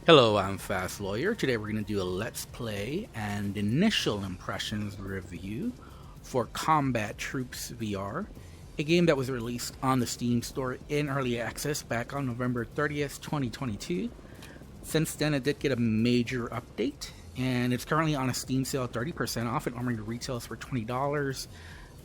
Hello, I'm Fast Lawyer. Today we're going to do a Let's Play and initial impressions review for Combat Troops VR, a game that was released on the Steam store in early access back on November 30th, 2022. Since then, it did get a major update, and it's currently on a Steam sale 30% off. It normally retails for $20.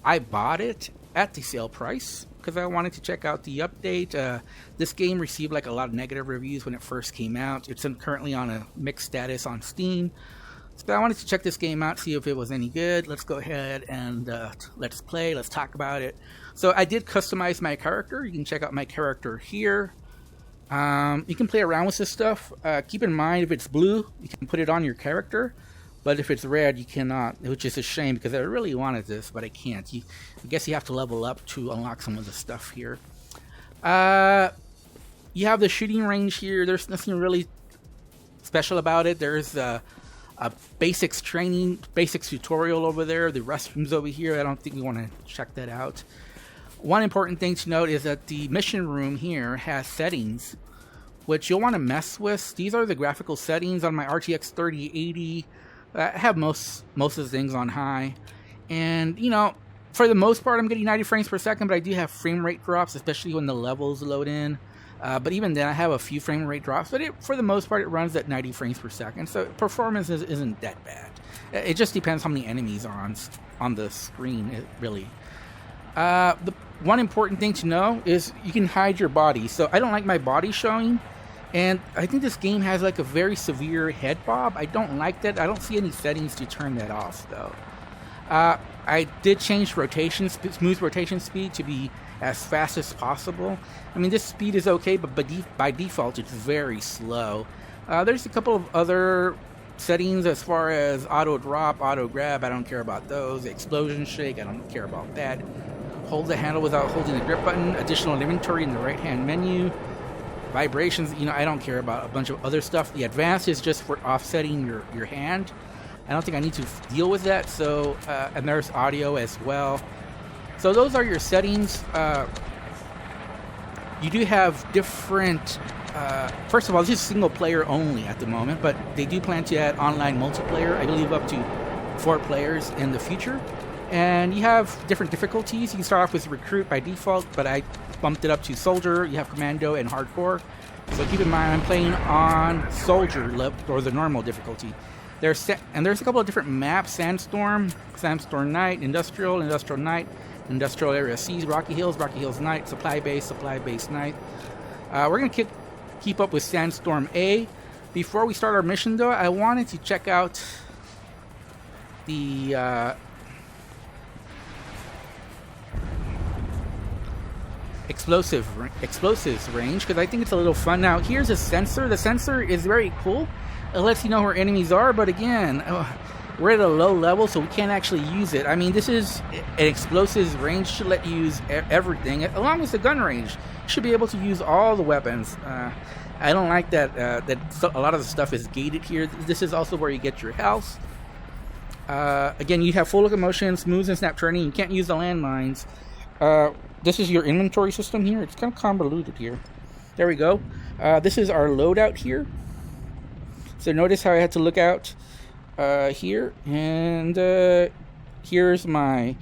I bought it at the sale price because I wanted to check out the update. This game received like a lot of negative reviews when it first came out. It's currently on a mixed status on Steam. So I wanted to check this game out, see if it was any good. Let's go ahead and let's play. Let's talk about it. So I did customize my character. You can check out my character here. You can play around with this stuff. Keep in mind, if it's blue, you can put it on your character. But if it's red, you cannot, which is a shame because I really wanted this, but I can't. I guess you have to level up to unlock some of the stuff here. You have the shooting range here. There's nothing really special about it. There's a basics tutorial over there. The restrooms over here. I don't think we want to check that out. One important thing to note is that the mission room here has settings, which you'll want to mess with. These are the graphical settings on my RTX 3080. I have most of the things on high, and for the most part I'm getting 90 frames per second, but I do have frame rate drops, especially when the levels load in. But even then I have a few frame rate drops, but for the most part it runs at 90 frames per second, so performance isn't that bad. It just depends how many enemies are on the screen, really. The one important thing to know is you can hide your body, so I don't like my body showing. And I think this game has like a very severe head bob. I don't like that. I don't see any settings to turn that off though. I did change smooth rotation speed to be as fast as possible. I mean, this speed is okay, but by default it's very slow. There's a couple of other settings as far as auto drop, auto grab. I don't care about those. Explosion shake, I don't care about that. Hold the handle without holding the grip button. Additional inventory in the right hand menu. Vibrations, I don't care about a bunch of other stuff. The advanced is just for offsetting your hand. I don't think I need to deal with that. So, and there's audio as well. So those are your settings. You do have different. First of all, this is single player only at the moment, but they do plan to add online multiplayer. I believe up to 4 players in the future. And you have different difficulties. You can start off with recruit by default, but I bumped it up to soldier. You have commando and hardcore. So keep in mind I'm playing on soldier or the normal difficulty. There's a couple of different maps: Sandstorm Night, Industrial Night, Industrial Area C, Rocky Hills Night, Supply Base Night. We're gonna keep up with Sandstorm A. Before we start our mission though, I wanted to check out the explosives range, because I think it's a little fun. Now here's a sensor. The sensor is very cool. It lets you know where enemies are, but again, we're at a low level, so we can't actually use it. I mean, this is an explosives range, should let you use everything, along with the gun range. You should be able to use all the weapons. I don't like that a lot of the stuff is gated here. This is also where you get your health. Again, you have full locomotion, smooth and snap turning. You can't use the landmines. This is your inventory system here. It's kind of convoluted here. There we go. This is our loadout here. So notice how I had to look out here. And here's my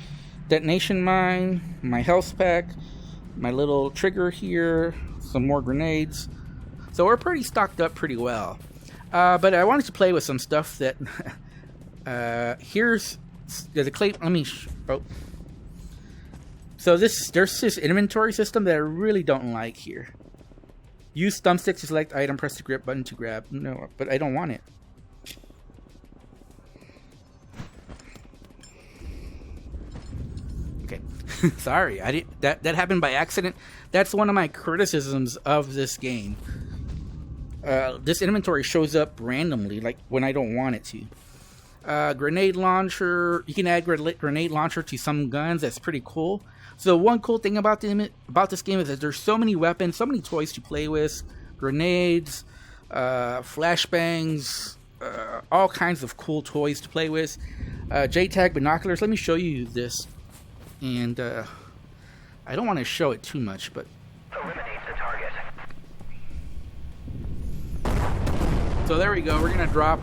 detonation mine, my health pack, my little trigger here, some more grenades. So we're pretty stocked up pretty well. But I wanted to play with some stuff that... here's the clay... So there's this inventory system that I really don't like here. Use thumbstick to select item, press the grip button to grab. No, but I don't want it. Okay, sorry, that happened by accident. That's one of my criticisms of this game. This inventory shows up randomly, like when I don't want it to. Grenade launcher. You can add grenade launcher to some guns. That's pretty cool. So one cool thing about this game is that there's so many weapons, so many toys to play with. Grenades, flashbangs, all kinds of cool toys to play with. JTAG binoculars. Let me show you this. And I don't want to show it too much, but... Eliminate the target. So there we go. We're gonna drop.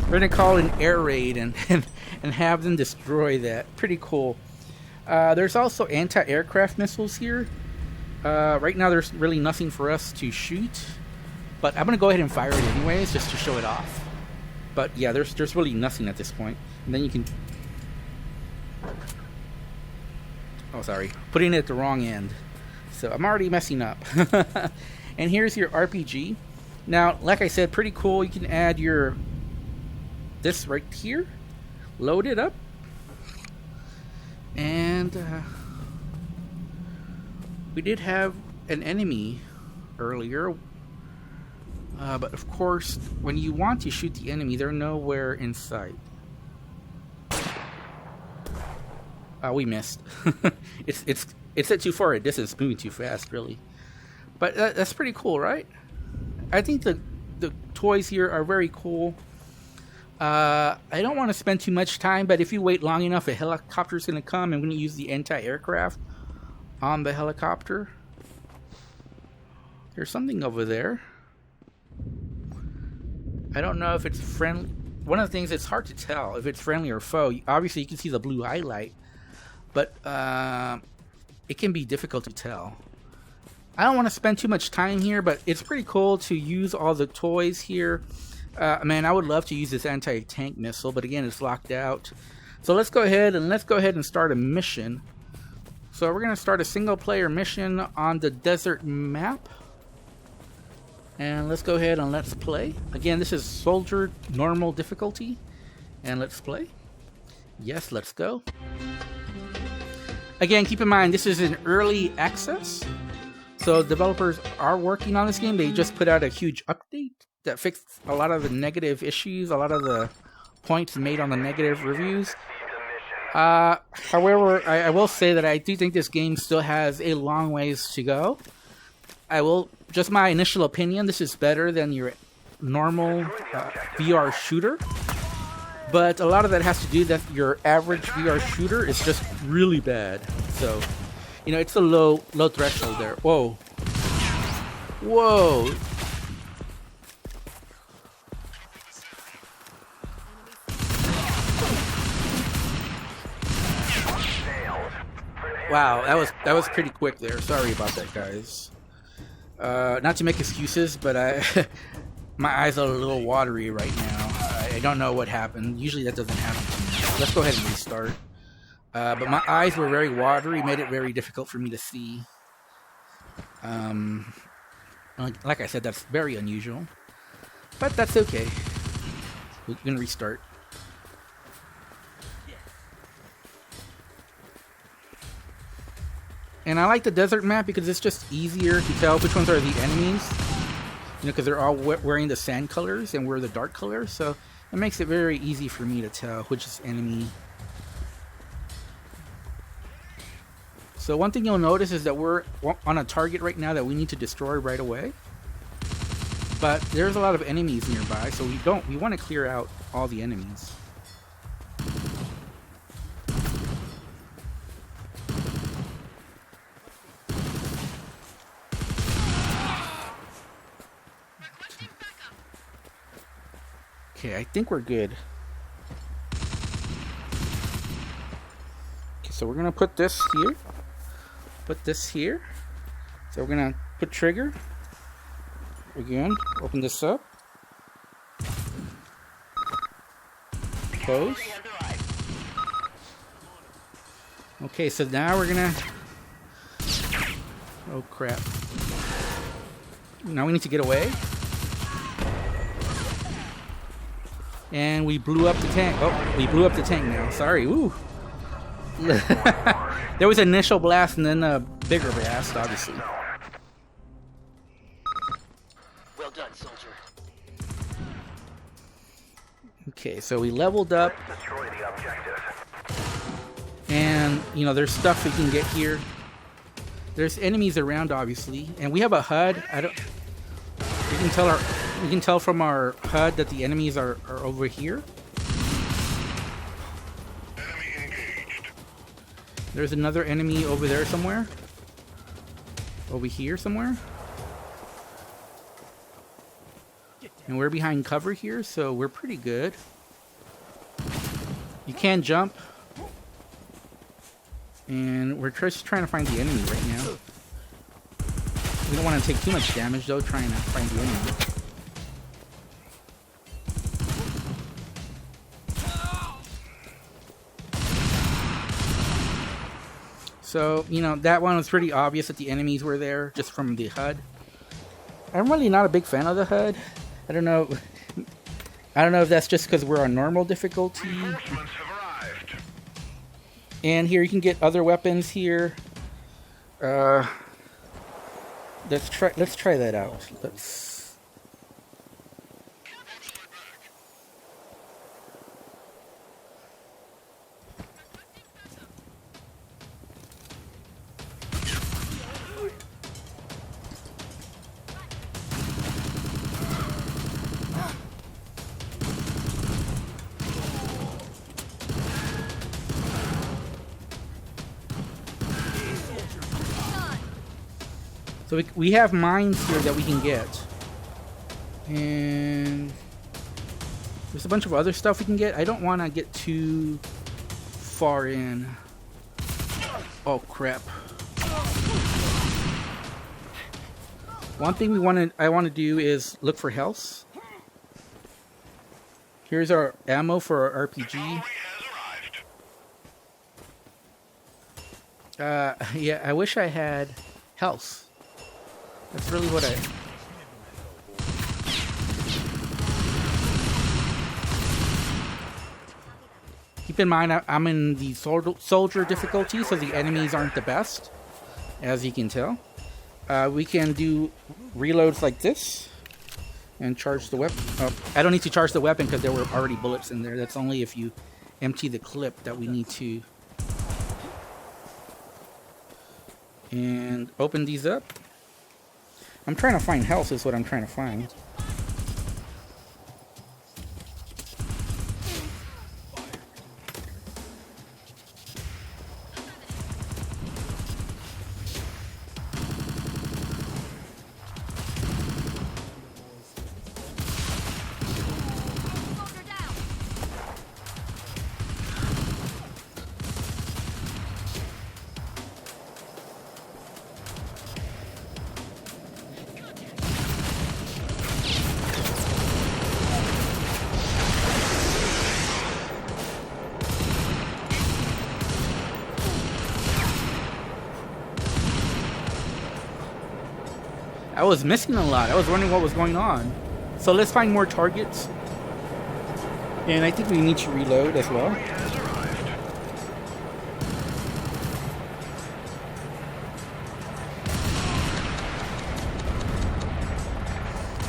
We're gonna call an air raid and have them destroy that. Pretty cool. There's also anti-aircraft missiles here. Right now, there's really nothing for us to shoot, but I'm gonna go ahead and fire it anyways, just to show it off. But yeah, there's really nothing at this point. And then you can. Oh, sorry, putting it at the wrong end. So I'm already messing up. And here's your RPG. Now, like I said, pretty cool. You can add this right here, load it up, and we did have an enemy earlier, but of course, when you want to shoot the enemy, they're nowhere in sight. We missed. It's at too far a distance, moving too fast, really. But that's pretty cool, right? I think the toys here are very cool. I don't want to spend too much time, but if you wait long enough, a helicopter is going to come, and we're going to use the anti-aircraft on the helicopter. There's something over there. I don't know if it's friendly. One of the things, it's hard to tell if it's friendly or foe. Obviously, you can see the blue highlight, but it can be difficult to tell. I don't want to spend too much time here, but it's pretty cool to use all the toys here. Man, I would love to use this anti-tank missile, but again, it's locked out. So let's go ahead and start a mission. So we're going to start a single-player mission on the desert map. And let's go ahead and let's play. Again, this is Soldier normal difficulty. And let's play. Yes, let's go. Again, keep in mind, this is an early access. So developers are working on this game. They just put out a huge update that fixed a lot of the negative issues, a lot of the points made on the negative reviews. However, I will say that I do think this game still has a long ways to go. Just my initial opinion, this is better than your normal VR shooter. But a lot of that has to do that your average VR shooter is just really bad. So, you know, it's a low threshold there. Whoa. Whoa. Wow, that was pretty quick there. Sorry about that, guys. Not to make excuses, but my eyes are a little watery right now. I don't know what happened. Usually that doesn't happen to me. Let's go ahead and restart. But my eyes were very watery, made it very difficult for me to see. Like I said, that's very unusual. But that's okay. We're gonna restart. And I like the desert map because it's just easier to tell which ones are the enemies. You know, because they're all wearing the sand colors and we're the dark colors. So it makes it very easy for me to tell which is enemy. So one thing you'll notice is that we're on a target right now that we need to destroy right away. But there's a lot of enemies nearby, so we want to clear out all the enemies. Okay, I think we're good. Okay, so we're gonna put this here. Put this here. So we're gonna put trigger. Again, open this up. Close. Okay, so now we're gonna... Oh crap. Now we need to get away. And we blew up the tank. Oh, we blew up the tank now. Sorry. Ooh. There was an initial blast and then a bigger blast, obviously. Well done, soldier. Okay, so we leveled up. And, you know, there's stuff we can get here. There's enemies around, obviously. And we have a HUD. We can tell from our HUD that the enemies are over here. Enemy engaged. There's another enemy over there somewhere. Over here somewhere. And we're behind cover here, so we're pretty good. You can jump. And we're just trying to find the enemy right now. We don't want to take too much damage though, trying to find the enemy. So, you know, that one was pretty obvious that the enemies were there just from the HUD. I'm really not a big fan of the HUD. I don't know if that's just because we're on normal difficulty. Reinforcements have arrived. And here you can get other weapons here. Let's try that out. So we have mines here that we can get. And there's a bunch of other stuff we can get. I don't want to get too far in. Oh crap. One thing I want to do is look for health. Here's our ammo for our RPG. Cavalry has arrived. Yeah, I wish I had health. That's really what I... Keep in mind, I'm in the soldier difficulty, so the enemies aren't the best, as you can tell. We can do reloads like this, and charge the weapon. Oh, I don't need to charge the weapon because there were already bullets in there. That's only if you empty the clip that we need to. And open these up. I'm trying to find health is what I'm trying to find. I was missing a lot. I was wondering what was going on. So let's find more targets. And I think we need to reload as well. Cavalry has arrived.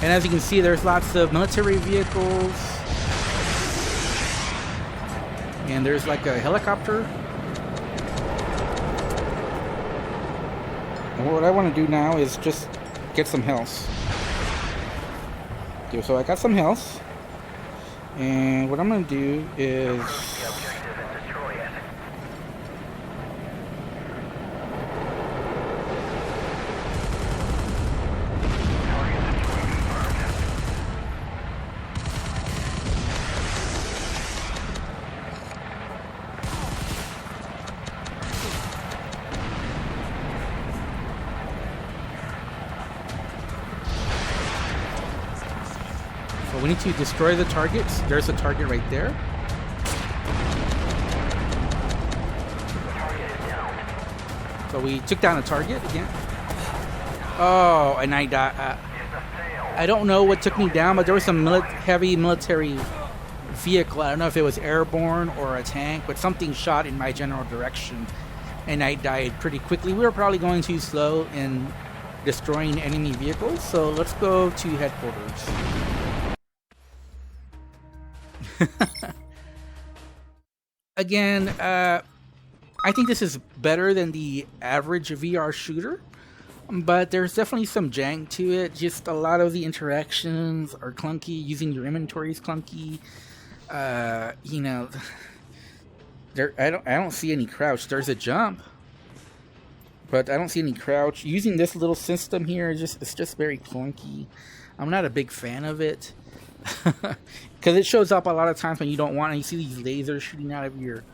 And as you can see, there's lots of military vehicles. And there's like a helicopter. And what I want to do now is just get some health. Okay, so I got some health. And what I'm going to do is... So we need to destroy the targets. There's a target right there. So we took down a target again. Oh, and I died. I don't know what took me down, but there was some heavy military vehicle. I don't know if it was airborne or a tank, but something shot in my general direction, and I died pretty quickly. We were probably going too slow in destroying enemy vehicles, so let's go to headquarters. Again, I think this is better than the average VR shooter, but there's definitely some jank to it. Just a lot of the interactions are clunky. Using your inventory is clunky. You know, I don't see any crouch. There's a jump, but I don't see any crouch. Using this little system here, it's just very clunky. I'm not a big fan of it because it shows up a lot of times when you don't want it. You see these lasers shooting out of your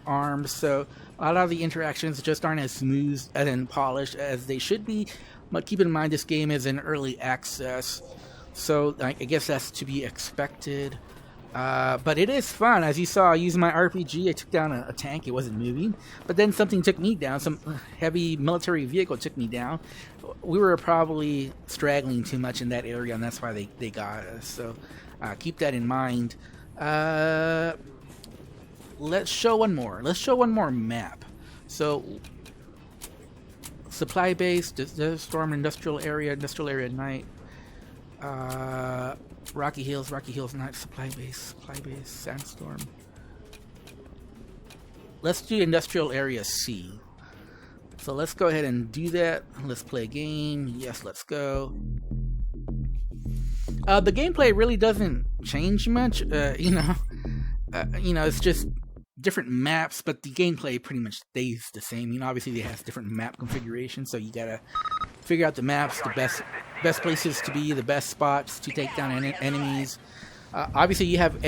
arms, so a lot of the interactions just aren't as smooth and polished as they should be. But keep in mind, this game is in early access, so I guess that's to be expected. But it is fun. As you saw, using my RPG, I took down a tank. It wasn't moving. But then something took me down. Some heavy military vehicle took me down. We were probably straggling too much in that area, and that's why they got us. So keep that in mind. Let's show one more. Let's show one more map. So, supply base, Desert Storm, industrial area night. Rocky Hills night, supply base, Sandstorm. Let's do industrial area C. So let's go ahead and do that. Let's play a game. Yes, let's go. The gameplay really doesn't change much. It's just different maps, but the gameplay pretty much stays the same. Obviously it has different map configurations, so you gotta figure out the maps, the best places to be, the best spots to take down enemies. Obviously you have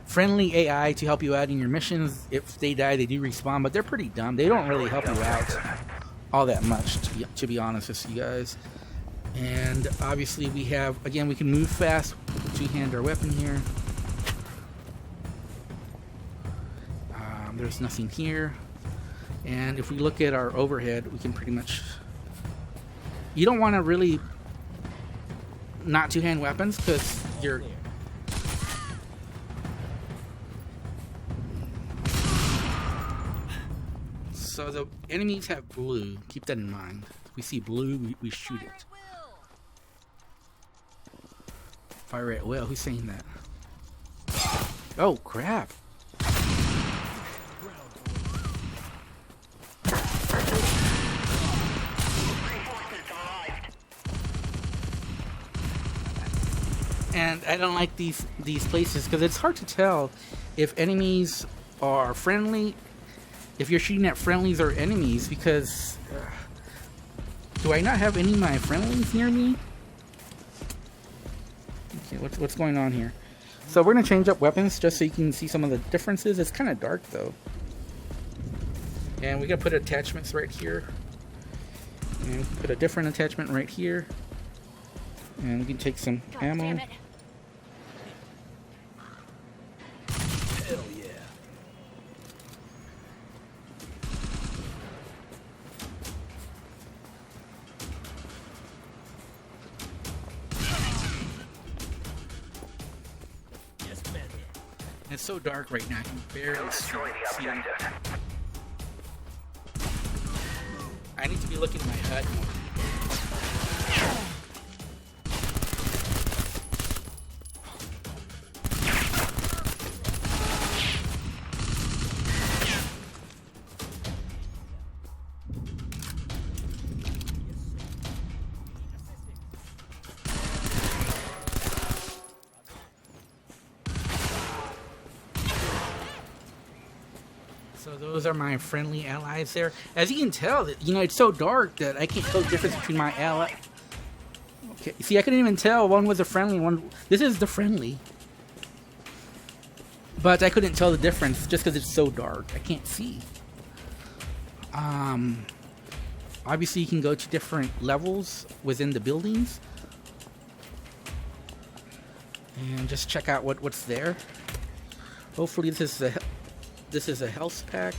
friendly AI to help you out in your missions. If they die, they do respawn, but they're pretty dumb. They don't really help you out all that much, to be honest with you guys. And obviously we can move fast, two-hand our weapon here. There's nothing here. And if we look at our overhead, we can pretty much... You don't want to really not two-hand weapons, because you're... So the enemies have blue. Keep that in mind. If we see blue, we shoot it. Fire at will. Who's saying that? Oh, crap. And I don't like these places because it's hard to tell if enemies are friendly, if you're shooting at friendlies or enemies, because do I not have any of my friendlies near me? Okay, what's going on here? So we're gonna change up weapons just so you can see some of the differences. It's kind of dark though, and we gotta put attachments right here, and put a different attachment right here, and we can take some ammo. It's so dark right now, I can barely see. I need to be looking at my HUD more. So those are my friendly allies there. As you can tell, it's so dark that I can't tell the difference between my ally. Okay, see, I couldn't even tell one was a friendly one. This is the friendly, but I couldn't tell the difference just because it's so dark. I can't see. Obviously, you can go to different levels within the buildings and just check out what's there. Hopefully, this is a health pack.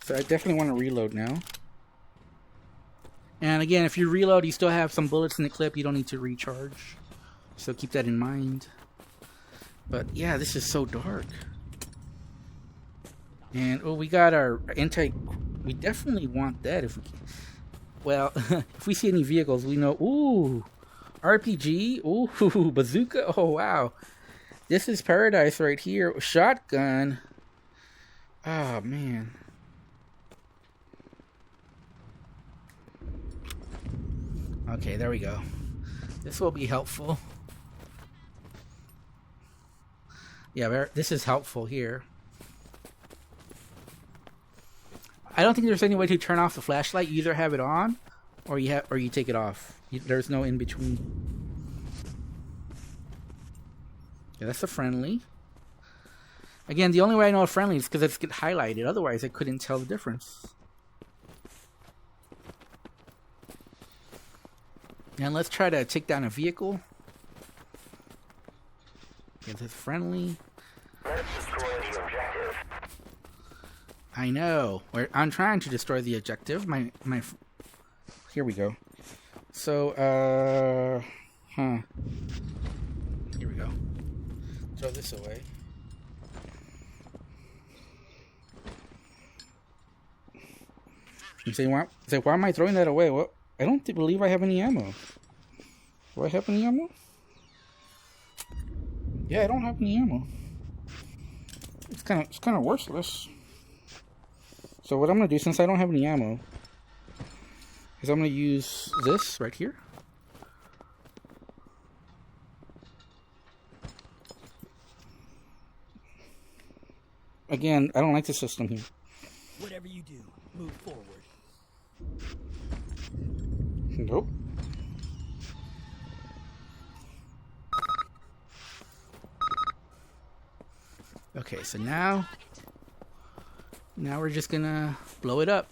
So I definitely want to reload now. And again, if you reload, you still have some bullets in the clip. You don't need to recharge. So keep that in mind. But yeah, this is so dark. And we got our anti. We definitely want that if we can. Well, if we see any vehicles, we know. Ooh, RPG. Ooh, bazooka. Oh wow, this is paradise right here. Shotgun. Oh man. Okay, there we go. This will be helpful. Yeah, this is helpful here. I don't think there's any way to turn off the flashlight. You either have it on, or you take it off. There's no in between. Yeah, that's a friendly. Again, the only way I know a friendly is because it's get highlighted. Otherwise, I couldn't tell the difference. And let's try to take down a vehicle. Yeah, this is friendly. Let's destroy the objective. I know. I'm trying to destroy the objective. Here we go. So, Here we go. Throw this away. You say, why am I throwing that away? Well, I don't believe I have any ammo. Do I have any ammo? Yeah, I don't have any ammo. It's kind of worthless. So what I'm gonna do, since I don't have any ammo, is I'm gonna use this right here. Again, I don't like the system here. Whatever you do, move forward. Nope. Okay, so now we're just gonna blow it up.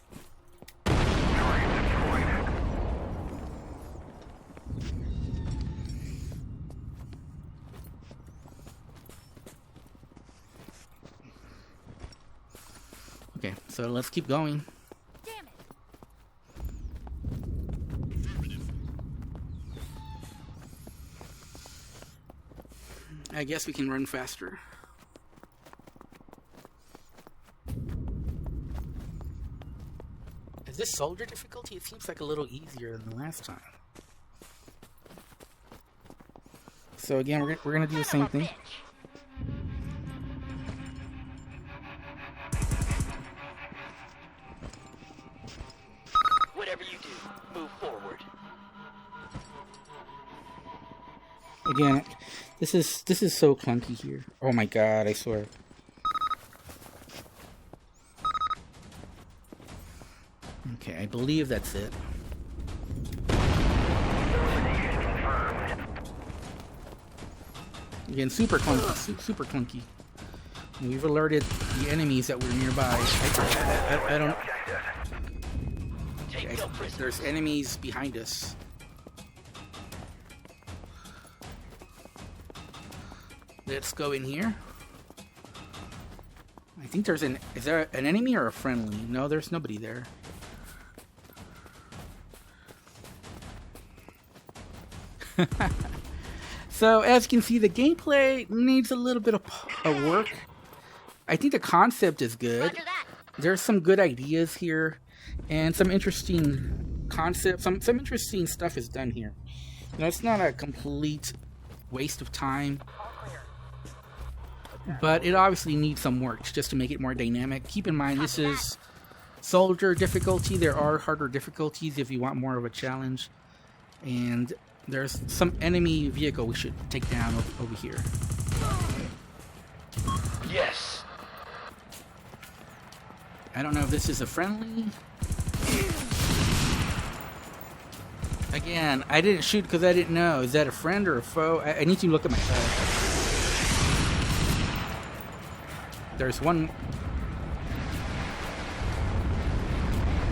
Okay, so let's keep going. Damn it. I guess we can run faster. Is this soldier difficulty? It seems like a little easier than the last time. So again, we're gonna do the same thing. Whatever you do, move forward. Again, this is so clunky here. Oh my god, I swear. Okay, I believe that's it. Again, super clunky, super clunky. And we've alerted the enemies that were nearby. I don't. Take Okay, no prisoners. there's enemies behind us. Let's go in here. I think there's is there an enemy or a friendly? No, there's nobody there. So as you can see, the gameplay needs a little bit of work. I think the concept is good. Roger that. There's some good ideas here, and some interesting concepts. Some interesting stuff is done here. You know, it's not a complete waste of time, but it obviously needs some work just to make it more dynamic. Keep in mind, this is soldier difficulty. There are harder difficulties if you want more of a challenge, and there's some enemy vehicle we should take down over here. Yes. I don't know if this is a friendly. Again, I didn't shoot because I didn't know. Is that a friend or a foe? I need to look at my head. There's one.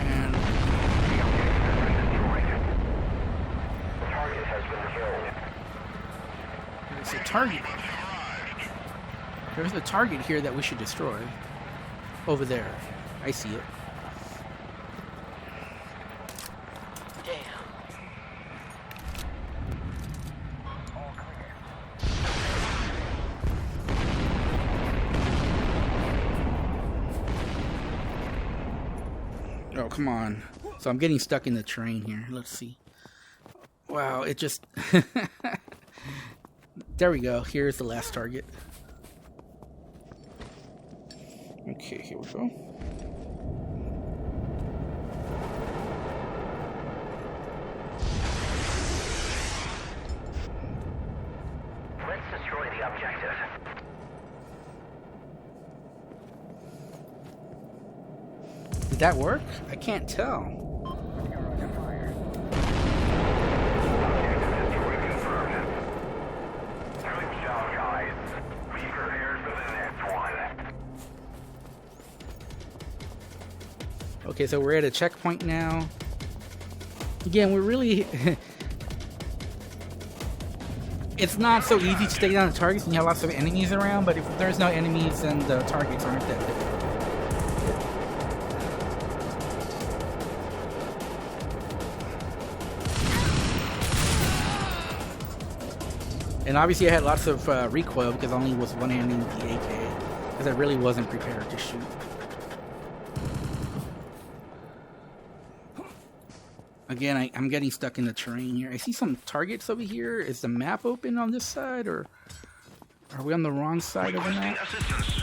And there's a target. There's a target here that we should destroy. Over there. I see it. Damn. Oh, come on. So I'm getting stuck in the train here. Let's see. Wow, it just... There we go. Here's the last target. Okay, here we go. Let's destroy the objective. Did that work? I can't tell. Good job, guys. Be prepared for the next one. Okay, so we're at a checkpoint now. Again, we're really... It's not so easy to take down the targets when you have lots of enemies around, but if there's no enemies, then the targets aren't that difficult. And obviously I had lots of recoil because I only was one-handing the AK, because I really wasn't prepared to shoot. Again, I'm getting stuck in the terrain here. I see some targets over here. Is the map open on this side, or are we on the wrong side of the Requesting map? assistance.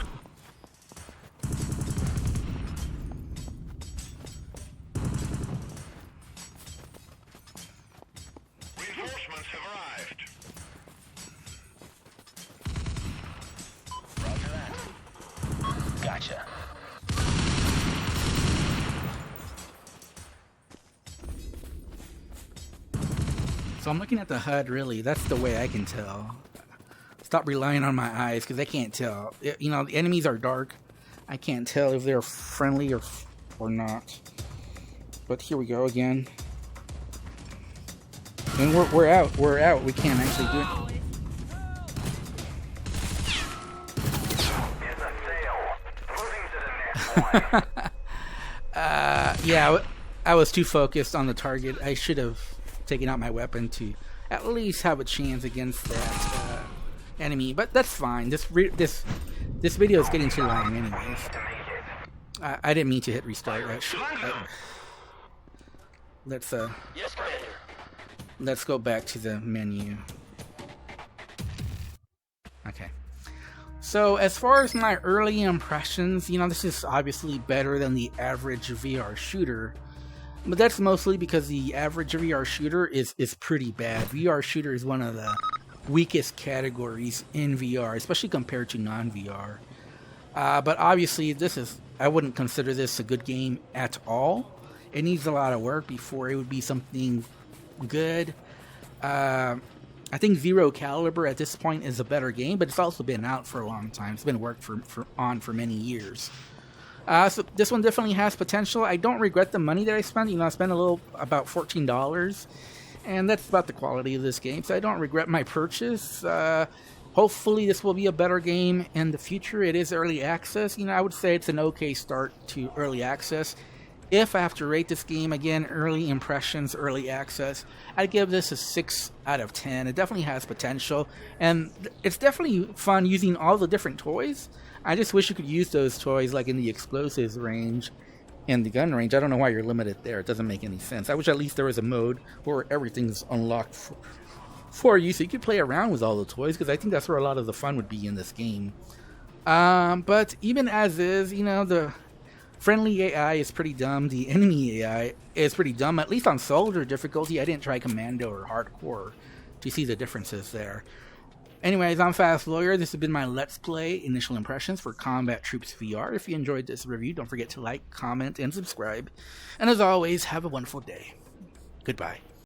Reinforcements have arrived. Roger that. Gotcha. So I'm looking at the HUD, really. That's the way I can tell. Stop relying on my eyes, because I can't tell. You know, the enemies are dark. I can't tell if they're friendly or not. But here we go again. And we're out. We're out. We can't actually do it. It's a sale. Moving to the next one. Yeah, I was too focused on the target. I should have taken out my weapon to at least have a chance against that enemy. But that's fine. This video is getting too long anyways. I didn't mean to hit restart. Let's Yes, Commander. let's go back to the menu. Okay. So as far as my early impressions, you know, this is obviously better than the average VR shooter. But that's mostly because the average VR shooter is pretty bad. VR shooter is one of the weakest categories in VR, especially compared to non-VR. But obviously, I wouldn't consider this a good game at all. It needs a lot of work before it would be something good. I think Zero Caliber at this point is a better game, but it's also been out for a long time. It's been worked for many years. So this one definitely has potential. I don't regret the money that I spent. You know, I spent about $14, and that's about the quality of this game. So I don't regret my purchase. Hopefully this will be a better game in the future. It is early access. You know, I would say it's an okay start to early access. If I have to rate this game, again, early impressions, early access, I'd give this a 6 out of 10. It definitely has potential, and it's definitely fun using all the different toys. I just wish you could use those toys like in the explosives range and the gun range. I don't know why you're limited there. It doesn't make any sense. I wish at least there was a mode where everything's unlocked for you, so you could play around with all the toys, because I think that's where a lot of the fun would be in this game. But even as is, you know, the friendly AI is pretty dumb. The enemy AI is pretty dumb, at least on soldier difficulty. I didn't try commando or hardcore to see the differences there. Anyways, I'm Fast Lawyer. This has been my Let's Play Initial Impressions for Combat Troops VR. If you enjoyed this review, don't forget to like, comment, and subscribe. And as always, have a wonderful day. Goodbye.